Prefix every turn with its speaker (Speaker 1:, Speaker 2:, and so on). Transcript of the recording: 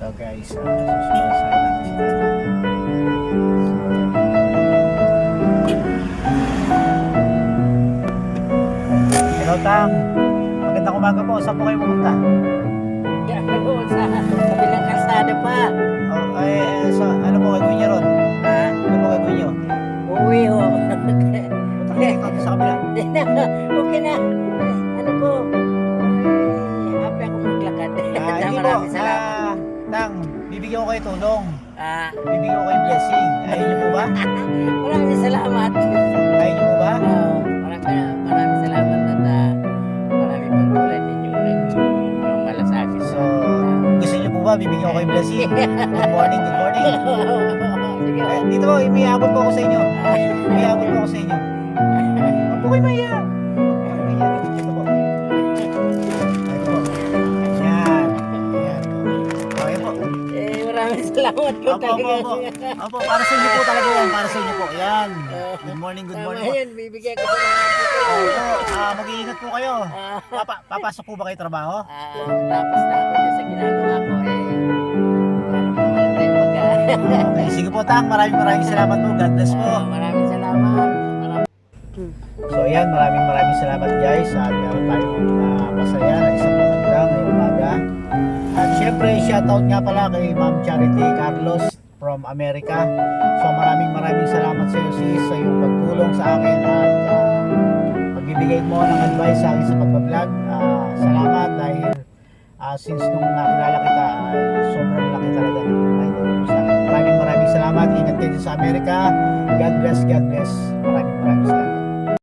Speaker 1: So guys, susubasahin namin si Tata. Hello Tang, magandang umaga po. Saan po kayo pumunta?
Speaker 2: Yan po, sa kabilang kalsada pa.
Speaker 1: Oh, ano po gagawin niyo ron?
Speaker 2: Ha?
Speaker 1: Ano po gagawin niyo?
Speaker 2: Uwi ho.
Speaker 1: Punta kayo dito sa kabila.
Speaker 2: Okay na. Ano po? Happy ako maglakad.
Speaker 1: Hindi po.
Speaker 2: Maraming salamat.
Speaker 1: Tang, bibigyan ko kayo tulong. Bibigyan ko kayo blessing. Ayaw niyo po ba?
Speaker 2: Maraming salamat.
Speaker 1: Ayaw niyo po ba?
Speaker 2: Maraming salamat at maraming pagtulad ninyo rin yung malasakit.
Speaker 1: So, gusto niyo po ba? Bibigyan ko kayo blessing. Good morning, good morning.
Speaker 2: Sige.
Speaker 1: Dito po, may abot po ako sa inyo. May abot po ako sa inyo. Huwag po kayo maya. Dito po. Ayun po. Yan. Yan. Okay po.
Speaker 2: Maraming salamat po
Speaker 1: Opo, opo, opo. Opo, para sa inyo po talaga yan. Para sa inyo po. Yan. Good morning, good morning po.
Speaker 2: Ayun, bibigyan ko sa mga po.
Speaker 1: Opo, mag-iingat po kayo. Papasok po ba kayo trabaho?
Speaker 2: Tapos na ako dyan sa ginagawa ko parang naman tayo
Speaker 1: Okay, sige po Tang. Maraming salamat po. God bless po.
Speaker 2: maraming salamat.
Speaker 1: So ayan, maraming salamat guys. At meron tayong masaya na isang maganda ngayong umaga. At syempre, shoutout nga pala kay Ma'am Charity Carlos from America. So maraming salamat sa iyo sis sa iyong pagtulong sa akin at pagbibigay mo ng advice sa akin sa pagbablog. Salamat dahil since nung nakilala kita, sobrang laki talaga ng idol mo sa akin. Maraming salamat. Ingat kayo sa Amerika. God bless. Maraming salamat.